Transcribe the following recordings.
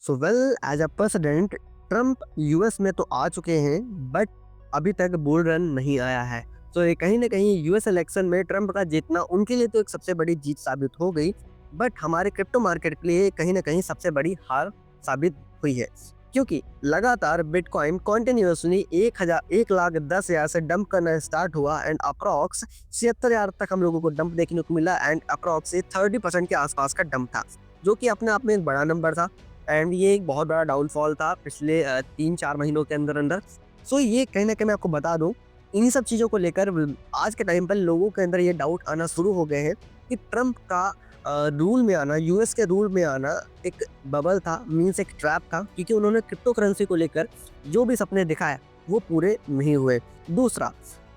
So well as a president Trump US में तो आ चुके हैं बट अभी तक बुल रन नहीं आया है। तो ये कहीं ना कहीं यूएस इलेक्शन में ट्रम्प का जीतना उनके लिए तो एक सबसे बड़ी जीत साबित हो गई, बट हमारे क्रिप्टो मार्केट के लिए कहीं ना कहीं सबसे बड़ी हार साबित हुई है, क्योंकि लगातार बिटकॉइन कॉन्टिन्यूसली 1,10,000 से डंप करना स्टार्ट हुआ एंड अप्रॉक्स 76,000 तक हम लोगों को डंप देखने को मिला एंड अप्रॉक्स 30% के आसपास का डंप था, जो कि अपने आप में एक बड़ा नंबर था। एंड ये एक बहुत बड़ा डाउनफॉल था पिछले 3-4 महीनों के अंदर अंदर। सो ये कहीं ना कहीं मैं आपको बता दूं, इन्हीं सब चीज़ों को लेकर आज के टाइम पर लोगों के अंदर ये डाउट आना शुरू हो गए हैं कि ट्रम्प का रूल में आना, यूएस के रूल में आना एक बबल था, मीन्स एक ट्रैप था, क्योंकि उन्होंने क्रिप्टो करेंसी को लेकर जो भी सपने दिखाए वो पूरे नहीं हुए। दूसरा,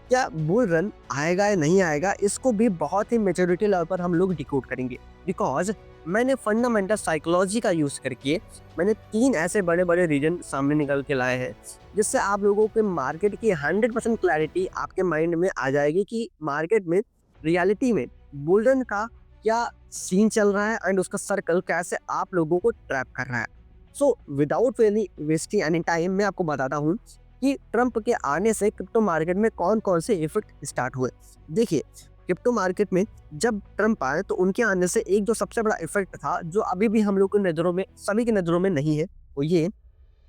क्या बुल रन आएगा या नहीं आएगा, इसको भी बहुत ही मेच्योरिटी लेवल पर हम लोग डिकोड करेंगे, बिकॉज मैंने फंडामेंटल साइकोलॉजी का यूज करके मैंने 3 ऐसे बड़े बड़े रीजन सामने निकल के लाए हैं, जिससे आप लोगों के मार्केट की 100% क्लैरिटी आपके माइंड में आ जाएगी कि मार्केट में रियलिटी में बुल रन का क्या सीन चल रहा है एंड उसका सर्कल कैसे आप लोगों को ट्रैप कर रहा है। So without wasting any time मैं आपको बताता हूँ कि ट्रम्प के आने से क्रिप्टो मार्केट में कौन कौन से इफेक्ट स्टार्ट हुए। देखिए, क्रिप्टो मार्केट में जब ट्रम्प आए तो उनके आने से एक जो सबसे बड़ा इफेक्ट था, जो अभी भी हम लोग की नज़रों में, सभी की नज़रों में नहीं है, वो ये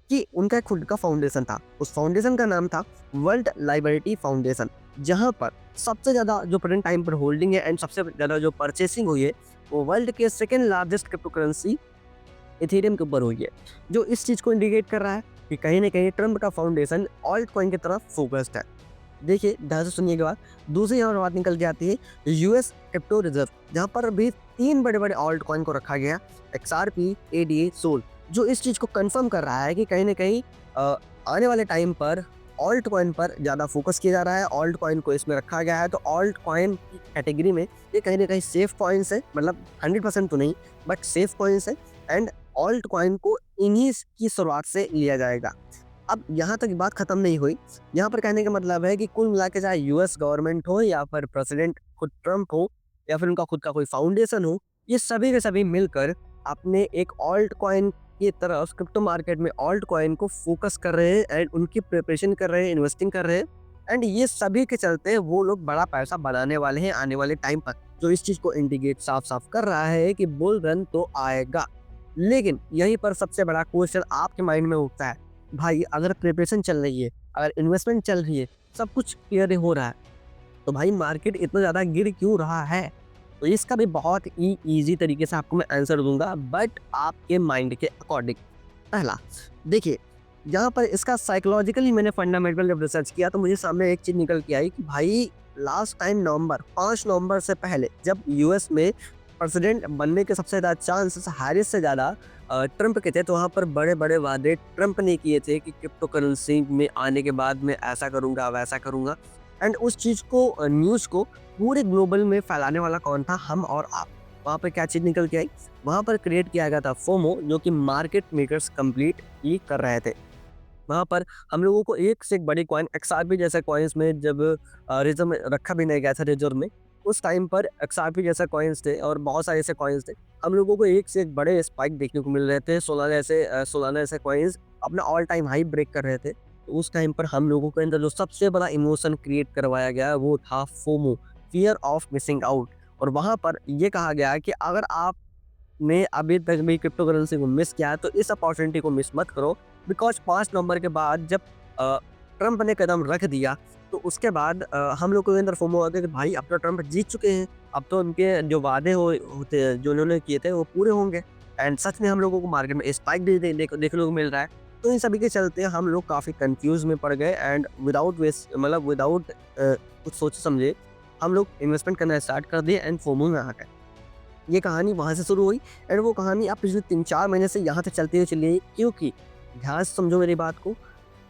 कि उनका एक खुद का फाउंडेशन था। उस फाउंडेशन का नाम था वर्ल्ड लाइबर्टी फाउंडेशन, जहां पर सबसे ज़्यादा जो प्रेजेंट टाइम पर होल्डिंग है एंड सबसे ज़्यादा जो परचेसिंग हुई है, वो वर्ल्ड के second largest crypto currency Ethereum के ऊपर हुई है, जो इस चीज़ को इंडिकेट कर रहा है कि कहीं ना कहीं ट्रम्प का फाउंडेशन ऑल्ट कॉइन की तरफ फोकस्ड है। देखिए, ध्यान से सुनिए के बाद दूसरी यहाँ बात निकल के आती है यूएस क्रिप्टो रिजर्व, जहाँ पर भी 3 बड़े बड़े ऑल्ट कॉइन को रखा गया, XRP, ADA, सोल, जो इस चीज़ को कंफर्म कर रहा है कि कहीं ना कहीं आने वाले टाइम पर ऑल्ट कॉइन पर ज़्यादा फोकस किया जा रहा है। ऑल्ट कॉइन को इसमें रखा गया है, तो ऑल्ट कॉइन की कैटेगरी में ये कहीं ना कहीं सेफ कॉइन्स है, मतलब 100% तो नहीं बट सेफ कॉइन्स है। एंड ऑल्ट कॉइन को इन्हीं की शुरुआत से लिया जाएगा। अब यहाँ तक बात खत्म नहीं हुई। यहाँ पर कहने का मतलब है कि कुल मिला के चाहे यूएस गवर्नमेंट हो या फिर प्रेसिडेंट खुद ट्रम्प हो या फिर उनका खुद का कोई फाउंडेशन हो, ये सभी के सभी मिलकर अपने एक ऑल्ट कॉइन की तरफ क्रिप्टो मार्केट में ऑल्ट कॉइन को फोकस कर रहे हैं एंड उनकी प्रिपरेशन कर रहे हैं, इन्वेस्टिंग कर रहे हैं। एंड ये सभी के चलते वो लोग बड़ा पैसा बनाने वाले हैं आने वाले टाइम पर, जो इस चीज़ को इंडिकेट साफ साफ कर रहा है कि बुल रन तो आएगा। लेकिन यहीं पर सबसे बड़ा क्वेश्चन आपके माइंड में उठता है, भाई अगर प्रिपरेशन चल रही है, अगर इन्वेस्टमेंट चल रही है, सब कुछ क्लियर हो रहा है, तो भाई मार्केट इतना ज़्यादा गिर क्यों रहा है? तो इसका भी बहुत ही ईज़ी तरीके से आपको मैं आंसर दूँगा, बट आपके माइंड के अकॉर्डिंग। पहला, देखिए, यहाँ पर इसका साइकोलॉजिकली मैंने फंडामेंटल जब रिसर्च किया तो मुझे सामने एक चीज़ निकल के आई कि भाई लास्ट टाइम नवंबर 5 नवंबर से पहले जब यूएस में प्रेसिडेंट बनने के सबसे ज़्यादा चांसेस हैरिस से ज़्यादा ट्रम्प के थे, तो वहाँ पर बड़े-बड़े वादे ट्रम्प ने किए थे कि क्रिप्टो करेंसी में आने के बाद मैं ऐसा करूँगा, वैसा करूँगा। एंड उस चीज़ को न्यूज़ को पूरे ग्लोबल में फैलाने वाला कौन था? हम और आप। वहाँ पे क्या चीज़ निकल के आई? वहाँ पर क्रिएट किया गया था फोमो, जो कि मार्केट मेकर्स कंप्लीट ही कर रहे थे। वहाँ पर हम लोगों को एक से एक बड़ी कॉइन XRP जैसे कॉइन्स में जब रिजर्व में रखा भी नहीं गया था रिजर्व में, उस टाइम पर XRP जैसे कॉइन्स थे और बहुत सारे ऐसे कॉइन्स थे। हम लोगों को एक से एक बड़े स्पाइक देखने को मिल रहे थे। सोलाना ऐसे कॉइन्स अपना ऑल टाइम हाई ब्रेक कर रहे थे। तो उस टाइम पर हम लोगों के अंदर जो सबसे बड़ा इमोशन क्रिएट करवाया गया वो था FOMO, fear of missing out. और वहाँ पर ये कहा गया कि अगर आपने अभी तक भी क्रिप्टो करेंसी को मिस किया है तो इस अपॉर्चुनिटी को मिस मत करो, बिकॉज 5 नवंबर के बाद जब ट्रम्प ने कदम रख दिया तो उसके बाद हम लोग के अंदर फोमो आ गया कि भाई अब तो ट्रम्प जीत चुके हैं, अब तो उनके जो वादे होते जो उन्होंने किए थे वो पूरे होंगे। एंड सच में हम लोगों को मार्केट में स्पाइक भी देखने को मिल रहा है। तो इन सभी के चलते हम लोग काफ़ी कंफ्यूज में पड़ गए एंड विदाउट कुछ सोचे समझे हम लोग इन्वेस्टमेंट करना स्टार्ट कर दिए एंड फोमो में आ गए। ये कहानी वहाँ से शुरू हुई एंड वो कहानी अब पिछले 3-4 महीने से यहाँ तक चलती हुई चली आई, क्योंकि ध्यान से समझो मेरी बात को।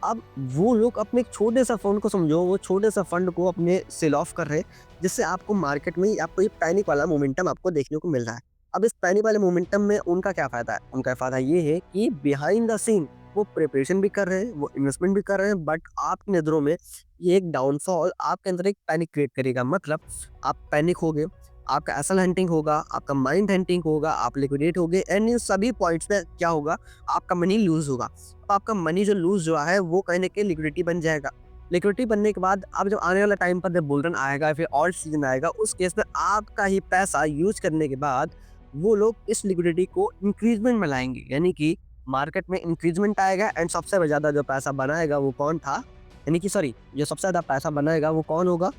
अब वो लोग अपने एक छोटे सा फंड को समझो, वो छोटे सा फंड को अपने सेल ऑफ कर रहे हैं, जिससे आपको मार्केट में आपको ये पैनिक वाला मोमेंटम आपको देखने को मिल रहा है। अब इस पैनिक वाले मोमेंटम में उनका क्या फ़ायदा है? उनका फ़ायदा ये है कि बिहाइंड द सीन वो प्रिपरेशन भी कर रहे हैं, वो इन्वेस्टमेंट भी कर रहे हैं, बट आपकी नज़रों में ये एक डाउनफॉल आपके अंदर एक पैनिक क्रिएट करेगा। मतलब आप पैनिक हो गए, आपका एसल हंटिंग होगा, आपका माइंड हंटिंग होगा, आप लिक्विडेट होगे एंड इन सभी पॉइंट्स पे क्या होगा, आपका मनी लूज होगा। तो आपका मनी जो लूज जो है वो कहीं ना कहीं लिक्विडिटी बन जाएगा। लिक्विडिटी बनने के बाद अब जब आने वाला टाइम पर जब बुल रन आएगा फिर और सीजन आएगा, उस केस में आपका ही पैसा यूज करने के बाद वो लोग इस लिक्विडिटी को इंक्रीजमेंट में लाएंगे, यानी कि मार्केट में इंक्रीजमेंट आएगा एंड सबसे ज्यादा जो पैसा बनाएगा वो कौन था, यानी कि सॉरी, जो सबसे ज्यादा पैसा बनाएगा वो कौन होगा,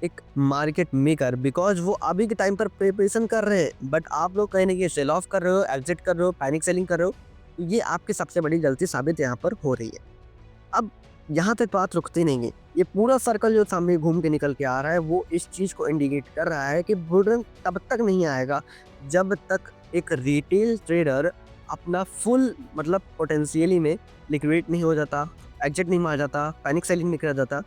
एक मार्केट मेकर, बिकॉज वो अभी के टाइम पर प्रिपरेशन कर रहे हैं, बट आप लोग कहीं ना कहीं सेल ऑफ कर रहे हो, एग्जिट कर रहे हो, पैनिक सेलिंग कर रहे हो। तो ये आपकी सबसे बड़ी गलती साबित यहाँ पर हो रही है। अब यहाँ तक बात रुकती नहीं है, ये पूरा सर्कल जो सामने घूम के निकल के आ रहा है वो इस चीज़ को इंडिकेट कर रहा है कि बुल रन तब तक नहीं आएगा जब तक एक रिटेल ट्रेडर अपना फुल मतलब पोटेंशियली में लिक्विडेट नहीं हो जाता, एग्जिट नहीं मार जाता, पैनिक सेलिंग नहीं कर जाता।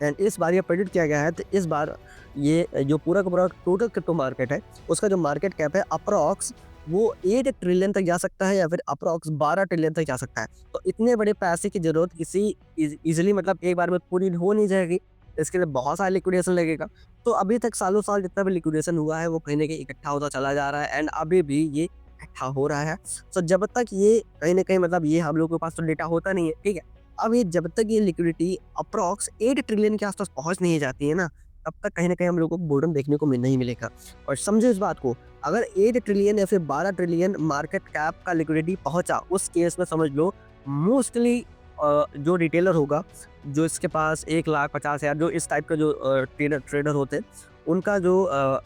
एंड इस बार ये प्रेडिक्ट किया गया है, तो इस बार ये जो पूरा का पूरा टोटल क्रिप्टो मार्केट है उसका जो मार्केट कैप है अप्रॉक्स वो 8 ट्रिलियन तक जा सकता है या फिर अप्रॉक्स 12 ट्रिलियन तक जा सकता है। तो इतने बड़े पैसे की जरूरत किसी इजीली मतलब एक बार में पूरी हो नहीं जाएगी, इसके लिए बहुत सारा लिक्विडेशन लगेगा। तो अभी तक सालों साल जितना भी लिक्विडेशन हुआ है वो कहीं ना कहीं इकट्ठा होता चला जा रहा है एंड अभी भी ये इकट्ठा हो रहा है। तो जब तक ये कहीं ना कहीं मतलब ये हम लोग के पास तो डेटा होता नहीं है, ठीक है। अब ये जब तक ये लिक्विडिटी अप्रॉक्स 8 ट्रिलियन के आसपास पहुंच नहीं जाती है ना, तब तक कहीं ना कहीं हम लोग को बोर्डम देखने को नहीं मिलेगा। और समझो इस बात को, अगर 8 ट्रिलियन या फिर 12 ट्रिलियन मार्केट कैप का लिक्विडिटी पहुंचा, उस केस में समझ लो मोस्टली जो रिटेलर होगा, जो इसके पास 1,50,000 जो इस टाइप का जो ट्रेडर होते हैं, उनका जो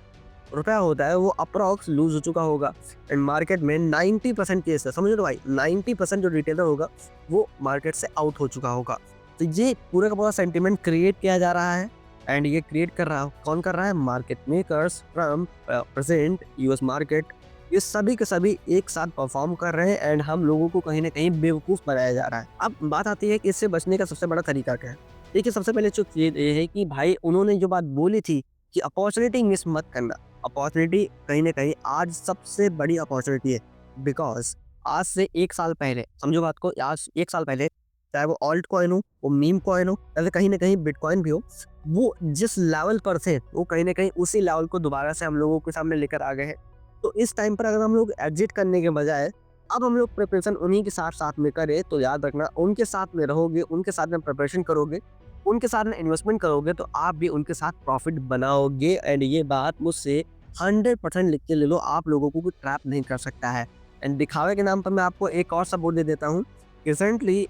रुपया होता है वो अप्रॉक्स लूज हो चुका होगा। एंड मार्केट में 90% केस है, समझ लो भाई 90% जो रिटेलर होगा वो मार्केट से आउट हो चुका होगा। तो ये पूरा का पूरा सेंटिमेंट क्रिएट किया जा रहा है एंड ये क्रिएट कर रहा है कौन कर रहा है, market makers, Trump, present, US market, ये सभी के सभी एक साथ परफॉर्म कर रहे हैं एंड हम लोगों को कहीं ना कहीं बेवकूफ़ बनाया जा रहा है। अब बात आती है कि इससे बचने का सबसे बड़ा तरीका क्या है। देखिए सबसे पहले जो चीज़ ये है कि भाई उन्होंने जो बात बोली थी कि अपॉर्चुनिटी मिस मत करना, अपॉर्चुनिटी कहीं ना कहीं आज सबसे बड़ी अपॉर्चुनिटी है। बिकॉज आज से 1 साल पहले, समझो बात को, आज 1 साल पहले चाहे वो ऑल्ट कॉइन हो, वो मीम कॉइन हो या फिर कहीं ना कहीं बिटकॉइन भी हो, वो जिस लेवल पर थे वो कहीं ना कहीं उसी लेवल को दोबारा से हम लोगों के सामने लेकर आ गए हैं। तो इस टाइम पर अगर हम लोग एग्जिट करने के बजाय अब हम लोग प्रिपरेशन उन्हीं के साथ साथ में करें, तो याद रखना उनके साथ में रहोगे, उनके साथ में प्रिपरेशन करोगे, उनके साथ में इन्वेस्टमेंट करोगे, तो आप भी उनके साथ प्रॉफिट बनाओगे। एंड ये बात मुझसे 100% लिख के ले लो, आप लोगों को कोई ट्रैप नहीं कर सकता है। एंड दिखावे के नाम पर मैं आपको एक और सपोर्ट दे देता हूँ। रिसेंटली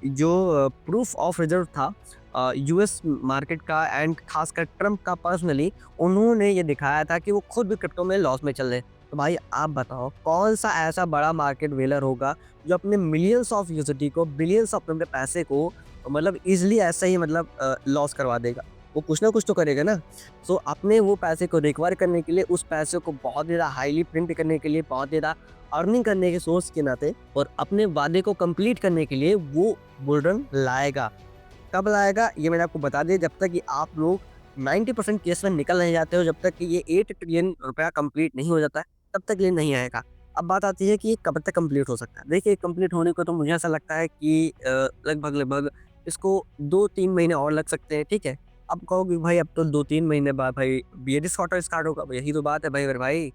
जो प्रूफ ऑफ रिजर्व था यूएस मार्केट का एंड खासकर ट्रम्प का पर्सनली, उन्होंने ये दिखाया था कि वो खुद भी क्रिप्टो में लॉस में चल रहे। तो भाई आप बताओ कौन सा ऐसा बड़ा मार्केट वेलर होगा जो अपने मिलियंस ऑफ यूएसडी को, बिलियंस ऑफ अपने पैसे को मतलब इजीली ऐसे ही मतलब लॉस करवा देगा। वो कुछ ना कुछ तो करेगा ना। सो अपने वो पैसे को रिकवर करने के लिए, उस पैसे को बहुत ज़्यादा हाईली प्रिंट करने के लिए, बहुत ज़्यादा अर्निंग करने के सोर्स के नाते और अपने वादे को कंप्लीट करने के लिए वो बुल रन लाएगा। कब लाएगा ये मैंने आपको बता दिया, जब तक कि आप लोग 90% केस में निकल नहीं जाते हो, जब तक कि ये 8 ट्रिलियन रुपया कंप्लीट नहीं हो जाता है, तब तक ये नहीं आएगा। अब बात आती है कि ये कब तक कंप्लीट हो सकता है। देखिए कंप्लीट होने को तो मुझे ऐसा लगता है कि लगभग इसको 2-3 महीने और लग सकते हैं, ठीक है। अब कहोगे भाई अब तो 2-3 महीने बाद भाई बियरिश क्वार्टर स्टार्ट होगा, यही तो बात है भाई। अगर भाई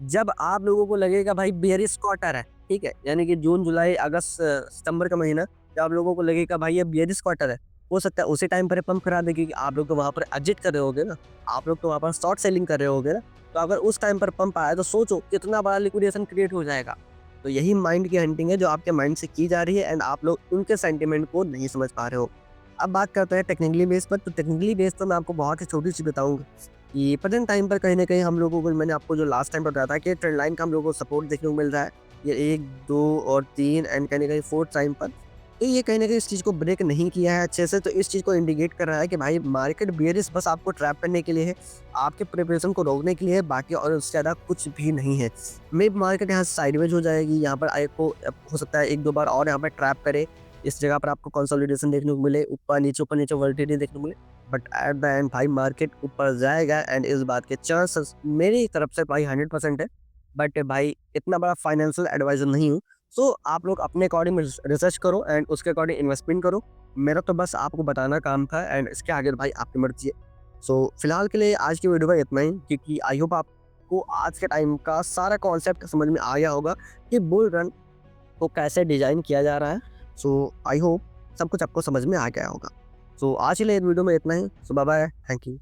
जब आप लोगों को लगेगा भाई बियरिश क्वार्टर है, ठीक है, यानी कि जून, जुलाई, अगस्त, सितंबर का महीना, जब आप लोगों को लगेगा भाई ये बियरिश क्वार्टर है, हो सकता है उसी टाइम पर पंप करा देगी कि आप लोग तो वहाँ पर एग्जिट कर रहे होगे ना, आप लोग तो वहाँ पर शॉर्ट सेलिंग कर रहे होगे ना। तो अगर उस टाइम पर पंप आया तो सोचो कितना बड़ा लिक्विडेशन क्रिएट हो जाएगा। तो यही माइंड की हंटिंग है जो आपके माइंड से की जा रही है एंड आप लोग उनके सेंटिमेंट को नहीं समझ पा रहे हो। अब बात करते हैं टेक्निकली बेस पर। तो टेक्निकली बेस पर मैं आपको बहुत ही छोटी सी बताऊंगा कि प्रेजेंट टाइम पर कहीं ना कहीं हम लोगों को, मैंने आपको जो लास्ट टाइम बताया था कि ट्रेंड लाइन का हम लोगों को सपोर्ट देखने को मिल रहा है, ये 1, 2 और 3 एंड कहीं ना कहीं 4th टाइम पर। तो ये कहीं ना कहीं इस चीज़ को ब्रेक नहीं किया है अच्छे से, तो इस चीज़ को इंडिकेट कर रहा है कि भाई मार्केट बियरिश बस आपको ट्रैप करने के लिए है, आपके प्रिपरेशन को रोकने के लिए है, बाकी और उससे ज़्यादा कुछ भी नहीं है। मे मार्केट यहाँ साइडवेज हो जाएगी, यहाँ पर आपको हो सकता है 1-2 बार और यहाँ पर ट्रैप करे, इस जगह पर आपको कंसोलिडेशन देखने को मिले, ऊपर नीचे वोलेटिलिटी देखने को मिले, बट एट द एंड भाई मार्केट ऊपर जाएगा एंड इस बात के चांसेस मेरी तरफ से भाई 100% है। बट भाई इतना बड़ा फाइनेंशियल एडवाइजर नहीं हूँ। सो आप लोग अपने अकॉर्डिंग रिसर्च करो एंड उसके अकॉर्डिंग इन्वेस्टमेंट करो। मेरा तो बस आपको बताना काम था एंड इसके आगे भाई आपकी मर्जी है। सो फिलहाल के लिए आज की वीडियो में इतना ही, क्योंकि आई होप आपको आज के टाइम का सारा कॉन्सेप्ट समझ में आ गया होगा कि बुल रन को कैसे डिज़ाइन किया जा रहा है। सो आई होप सब कुछ आपको समझ में आ गया होगा। सो आज के लिए इस वीडियो में इतना ही। सो बाय बाय, थैंक यू।